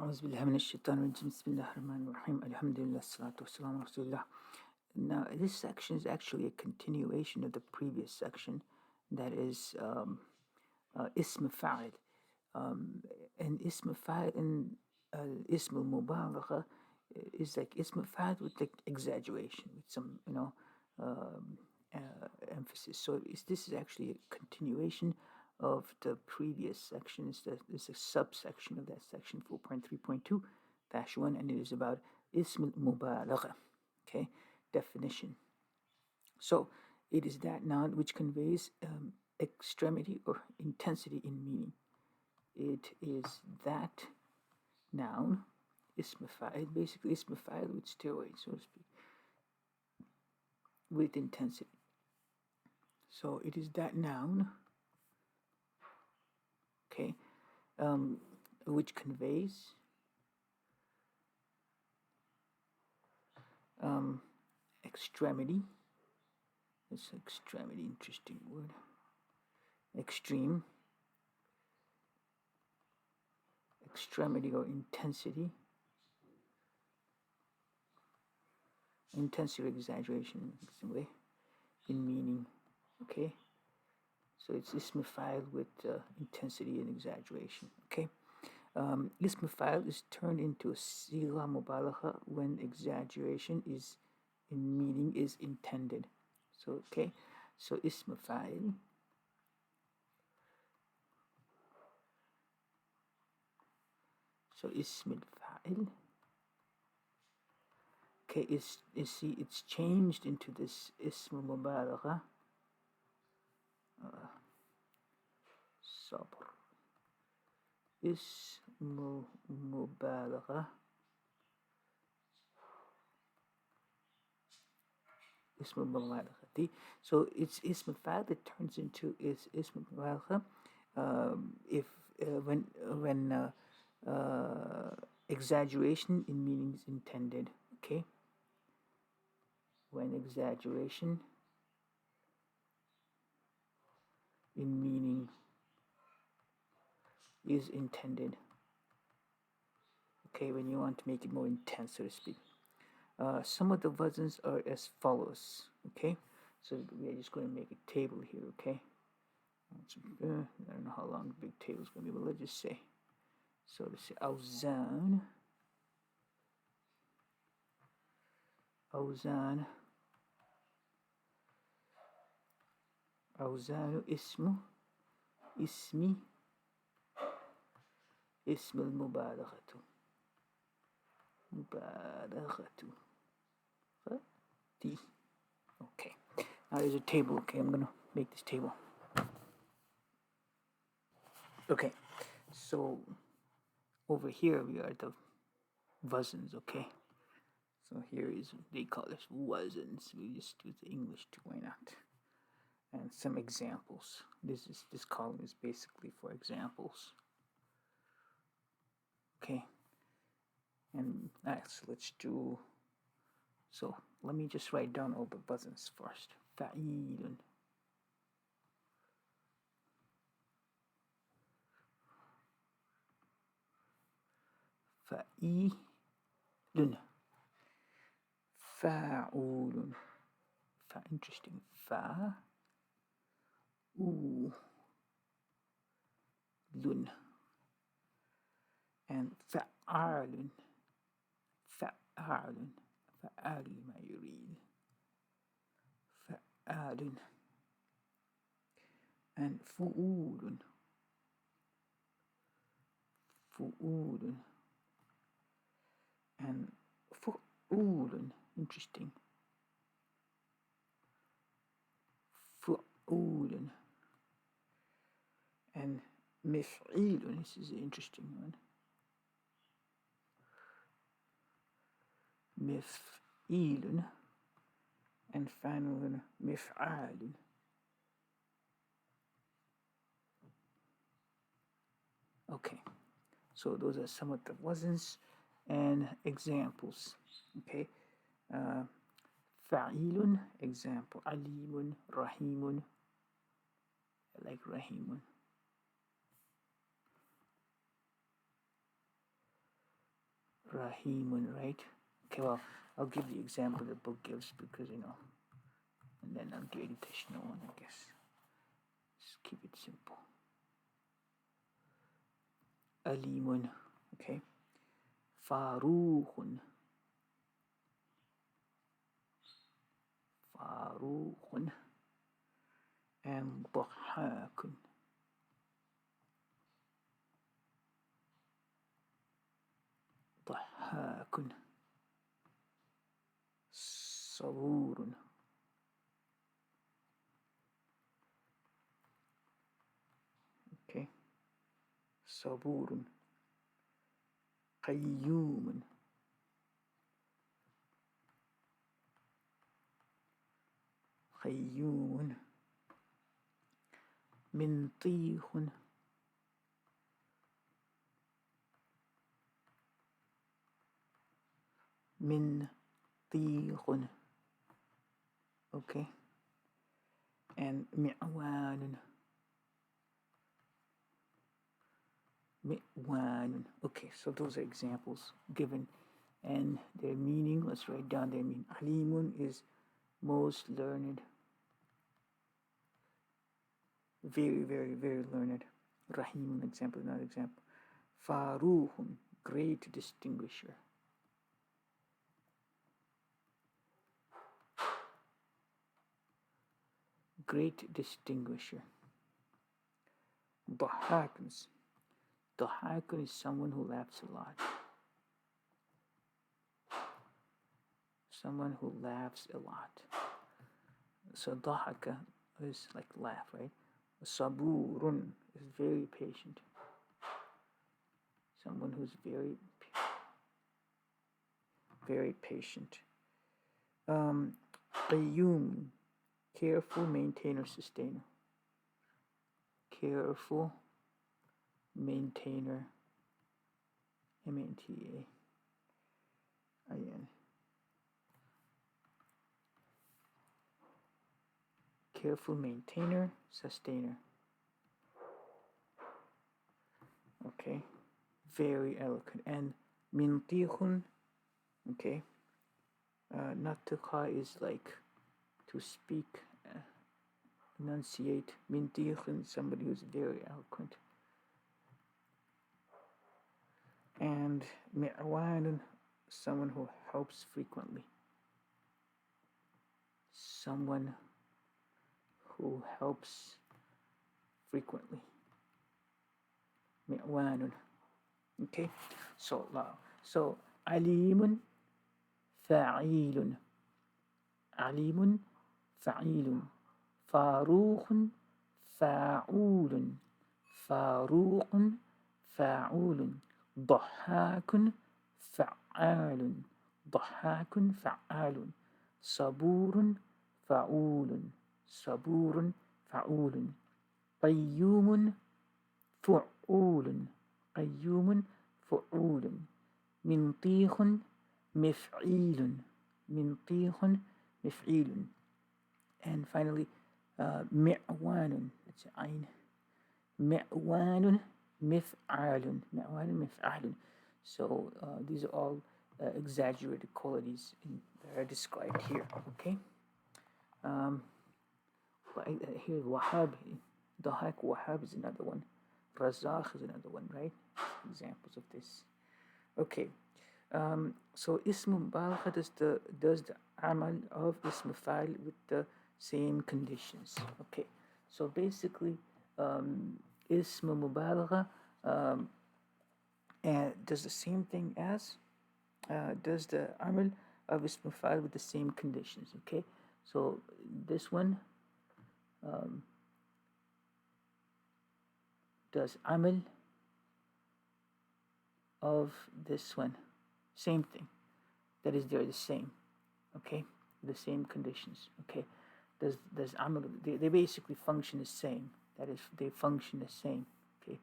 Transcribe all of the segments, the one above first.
أعوذ بالله من الشيطان الرجيم بسم الله الرحمن الرحيم الحمد لله الصلاة والسلام على رسول الله. Now this section is actually a continuation of the previous section, that is ism fa'il, and ism fa'il and ism mubalagha is like ism fa'il with like exaggeration, with some emphasis. So this is actually a continuation of the previous section. It's a subsection of that section 4.3.2-1, and it is about ism mubalagha. Okay, definition. So it is that noun which conveys extremity or intensity in meaning. It is that noun, ism fa'il, basically ism fa'il with steroids, so to speak, with intensity. So it is that noun, okay, which conveys extremity. It's extremity, interesting word. Extreme, extremity or intensity. Intensity or exaggeration in meaning. Okay, so it's ism fa'il with intensity and exaggeration. Okay, ism fa'il is turned into a sigha mubalagha when exaggeration is in meaning is intended. So okay, so ism fa'il ism fa'il, okay, it's changed into this ism mubalagha. Sabr, ism mubalagha, ism mubalagha. So it's ism fa'il that turns into ism mubalagha when exaggeration in meaning is intended. Okay, when exaggeration in meaning is intended. Okay, when you want to make it more intense, so to speak. Some of the wazns are as follows. Okay, so we are just going to make a table here. Okay, I don't know how long the big table is going to be, but let's just say. So to say awzan, awzanu ismi al-mubalaghatu. Okay, now there's a table. Okay, I'm gonna make this table. Okay, so over here we are the wazns. Okay, so here is, they call this wazns. We just use the English too, why not? And some examples. This column is basically for examples. Okay, and next let's do. So let me just write down all the wazns first. Fa'ilun, fa'ilun, fa'ulun. Interesting. Fa'ulun and fa'alun. Fa'alun ma yurid. Fa'alun and fu'ulun. Fu'ulun and fu'ulun. Interesting. Fu'ulun and mif'ilun. This is an interesting one. Mif'ilun and finally mif'alun. Okay, so those are some of the wazns and examples. Okay, fa'ilun, example, alimun, rahimun. I like rahimun. Rahimun, right? Okay, well, I'll give the example the book gives because, and then I'll give the additional one, I guess. Just keep it simple. Alimun, okay. Farukhun. Farukhun. And Dhahakun. Dhahakun. Saburun. Okay. Saburun. Qayyumun. Qayyumun. Mintihun. Mintihun. Okay. And mi'wanun. Mi'wanun. Okay, so those are examples given and their meaning. Let's write down their meaning. Alimun is most learned. Very, very, very learned. Rahimun, example, another example. Faruhun, great distinguisher. Great distinguisher. Dhahakuns. Dhahakun is someone who laughs a lot. Someone who laughs a lot. So dhahaka is like laugh, right? Saburun is very patient. Someone who's very, very patient. Qayyum, careful maintainer, sustainer. Careful maintainer, M-A-N-T-A-I-N. Careful maintainer, sustainer. Okay, very eloquent. And mintihun, okay, natiqa is like to speak, enunciate. Mintihun, somebody who's very eloquent. And mi'wanun, someone who helps frequently. Someone who helps frequently. Mi'wanun. Okay, so alimun fa'ilun. Alimun fa'ilun. Farukhun fa'ulun. Farukhun fa'ulun. Dhahakun fa'alun. Dhahakun fa'alun. Saburun fa'ulun. Saburun fa'ulun. Qayyumun fu'ulun. Qayyumun fu'ulun. Mintihun mif'ilun. Mintihun mif'ilun. And finally, mi'wanun. That's ayn. Mi'wanun mif'alun. Mi'wanun mif'alun. So these are all exaggerated qualities that are described here. Okay. Here, Wahab, Dahak Wahab is another one. Razakh is another one, right? Examples of this. Okay. So Ism Mubalagha does the amal of Ism Fa'il with the same conditions. Okay. So basically, Ism Mubalagha does the same thing as does the amal of Ism Fa'il with the same conditions. Okay. So this one does amal of this one. Same thing. That is, they're the same. Okay, the same conditions. Okay, does amal? They basically function the same. That is, they function the same. Okay,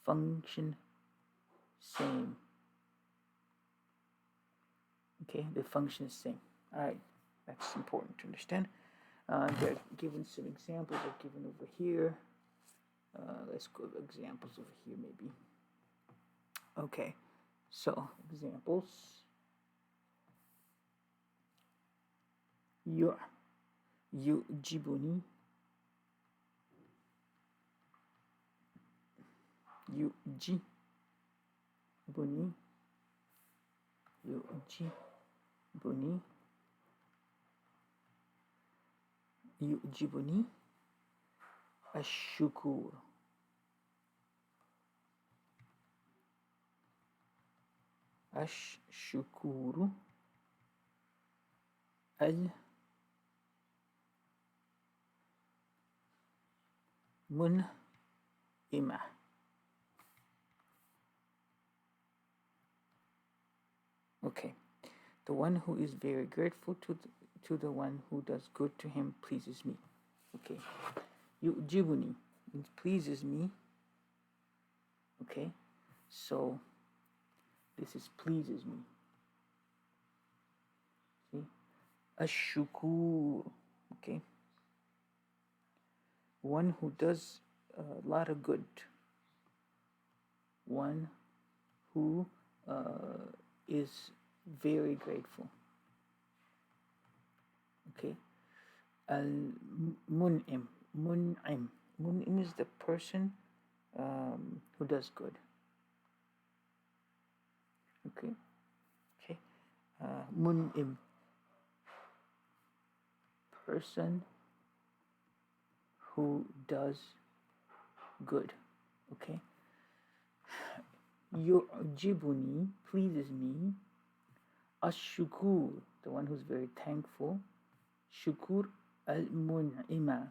function same. Okay, they function the same. All right, that's important to understand. They're given some examples. Are given over here. Let's go to examples over here, maybe. Okay, so examples. يعجبني يعجبني يعجبني يعجبني الشكور الشكور المنعمة. Okay, the one who is very grateful to the one who does good to him pleases me. Okay, يعجبني means pleases me. Okay, so this is pleases me. See, الشكور. Okay, one who does a lot of good. One who is very grateful. Okay, al-mun'im. Mun'im is the person who does good. Okay, mun'im, person who does good. Okay, yu'jibuni pleases me. Ash-shukur, the one who's very thankful. Shukur al-mun'ima.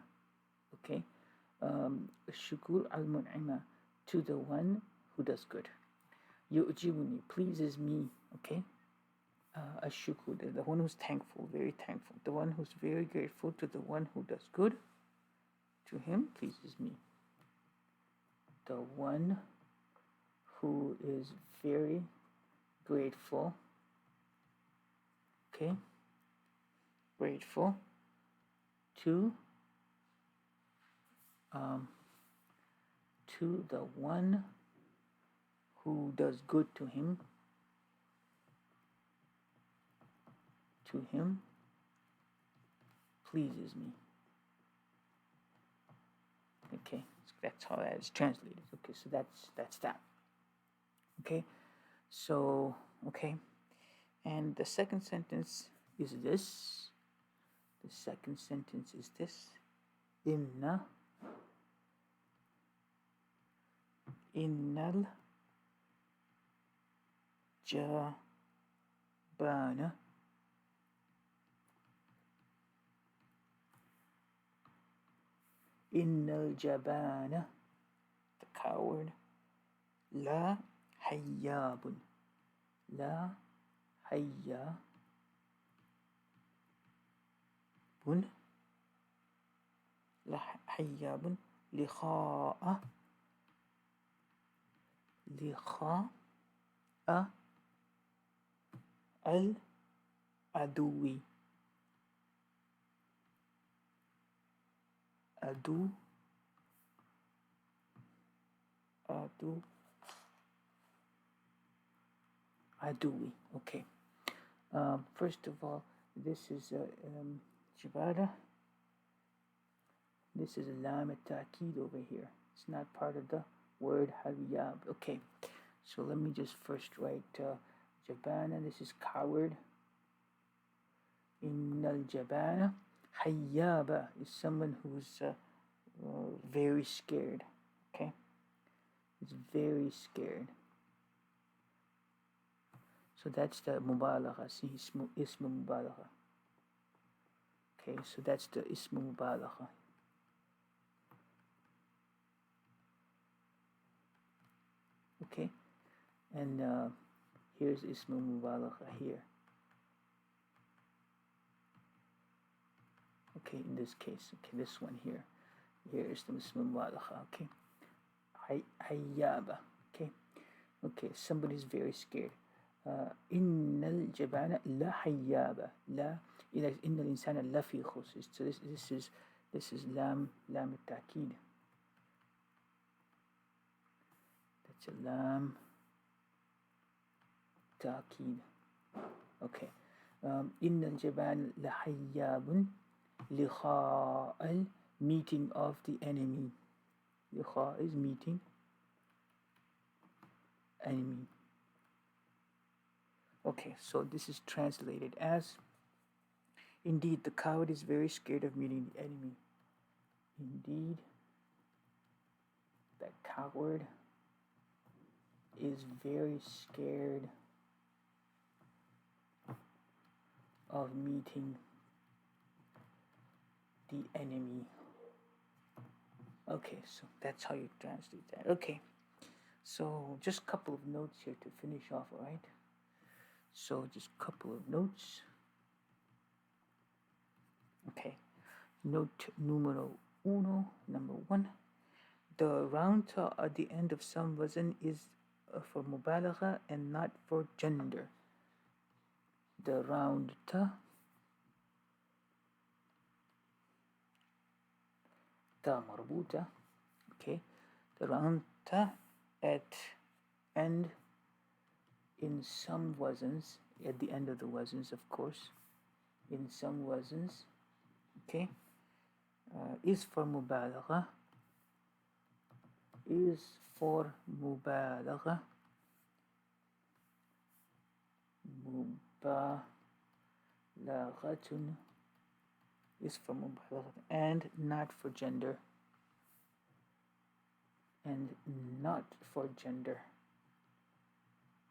Okay, shukur al-mun'ima, to the one who does good. Yu'jibuni pleases me. Okay, ash-shukur, the one who's thankful, very thankful. The one who's very grateful to the one who does good to him pleases me. The one who is very grateful, okay, grateful to the one who does good to him pleases me. Okay, so that's how that is translated. Okay, so that's that. Okay, so okay, and the second sentence is this. The second sentence is this. Innal jabana the coward, la hayyabun, la hayyabun, likha'a al-aduwi. Aduwi. Okay. First of all, this is jibada. This is a lam at-ta'kid over here. It's not part of the word hayyab. Okay. So let me just first write jabana. This is coward. Innal jabana. Hayyaba is someone who's very scared. Okay, it's very scared. So that's the mubalagha. See, ism mubalagha. Okay, so that's the ism mubalagha. Okay, and here's ism mubalagha here. Okay, in this case, okay, this one here. Here is the ism mubalagha. Okay, hayyaba. Okay, somebody's very scared. Innal jabana la hayyaba. La innal insana la fi khusr. So this is lam at-ta'kid. That's a lam للتأكيد. Okay. إن الجبال لحياب لقاء meeting of the enemy. لقاء is meeting enemy. Okay, so this is translated as, indeed, the coward is very scared of meeting the enemy. Indeed, the coward is very scared of meeting the enemy. Okay, so that's how you translate that. Okay, so just a couple of notes here to finish off, all right? So just a couple of notes. Okay, note numero uno, number one. The round ta at the end of some wazn is for mubalagha and not for gender. The round ta marbuta, okay, the round ta at end in some wazns, at the end of the wazns, of course, in some wazns, okay, is for mubalagha, is for mubalagha, mubalaghatun is for mubalagha and not for gender, and not for gender.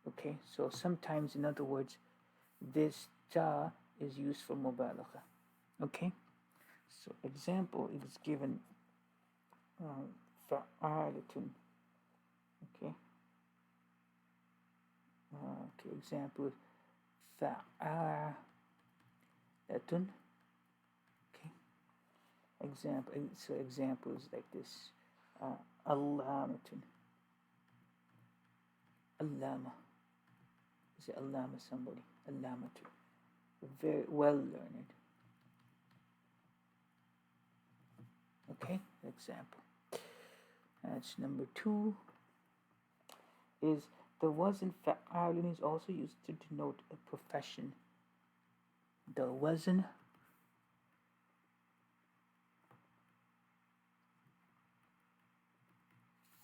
Okay, so sometimes, in other words, this ta is used for mubalagha. Okay, so example is given fa'alatun. Okay, example fa'alatun. Okay, examples like this. Allamatun. Allama. Is it allama somebody? Allamatu. Very well learned. Okay, example. That's number two. Is the wazn fa'alun is also used to denote a profession. The wazn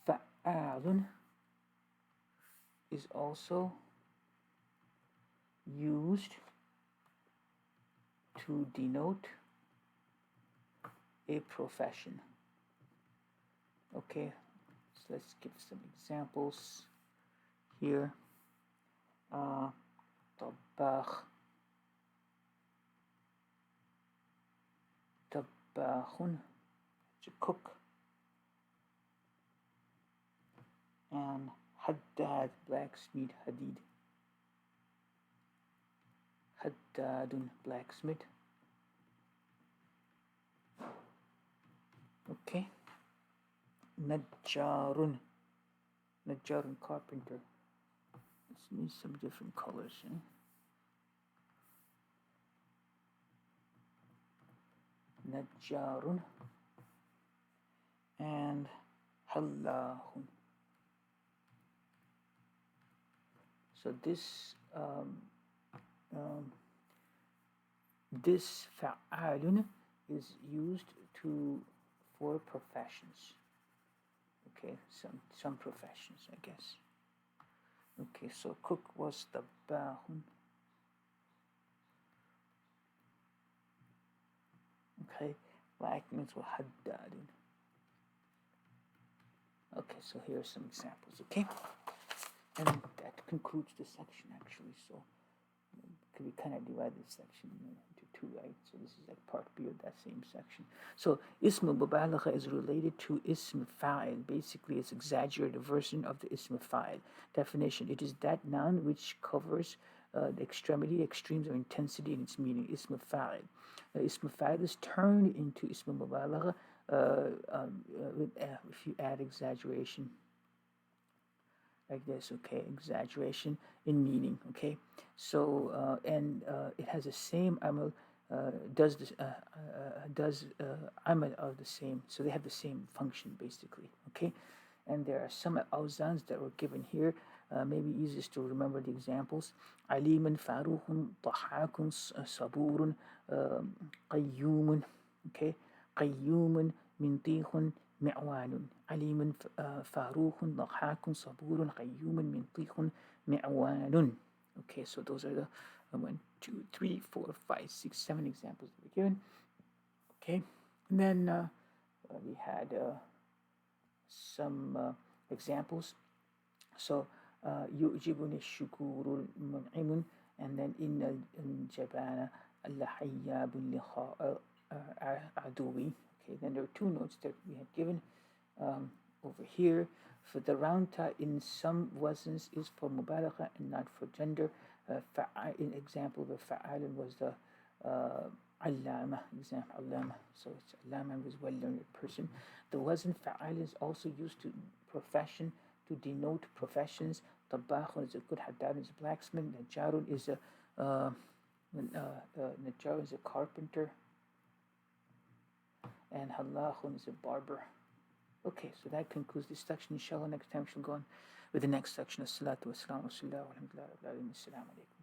fa'alun is also used to denote a profession. Okay, so let's give some examples here. Tabbakh, tabbakhun, to cook, and haddad, blacksmith, hadid, haddadun, blacksmith. Okay, najjarun, carpenter. Let's need some different colors. Najjarun and hallahun. So this this fa'alun is used for professions. Okay, some professions, I guess. Okay, so cook was tabbahun. Okay, blacksmiths were haddadun. Okay, so here are some examples. Okay, and that concludes the section actually. So we kind of divide this section into two, right? So this is like part B of that same section. So ism mubalagha is related to ism fa'il. Basically, it's exaggerated version of the ism fa'il. Definition: it is that noun which covers the extremes of intensity in its meaning. Ism fa'il. Ism fa'il is turned into ism mubalagha if you add exaggeration. Like this, okay, exaggeration in meaning, okay. So and it has the same amal, does amal of the same. So they have the same function basically, okay. And there are some awzans that were given here maybe easiest to remember the examples. Aliman farukhun tahakun saburun qayyumun. Okay, qayyumun mintihun mi'wanun. Aliman farukhun tahakun saburun qayyumun mintihun mi'wanun. Okay, so those are the 1, 2, 3, 4, 5, 6, 7 examples that were given. Okay, and then we had some examples. So يؤجبني الشكور منعم, and then إن الجبان لحياب لخاء عدوي. Okay, then there are two notes that we had given over here. For the round ta in some wazns is for mubalagha and not for gender. An example of a fa'alan was the allama, example allama. So it's allama was well-learned person. The wazn fa'al is also used to profession, to denote professions. Tabakhun is a good haddad, is a blacksmith. Najjarun is a Najjar is a carpenter, and hallahun is a barber. Okay, so that concludes this section. Inshallah, next time we shall go on with the next section. As-salatu was-salamu ala rasulillah wa rahmatullahi wa barakatuh.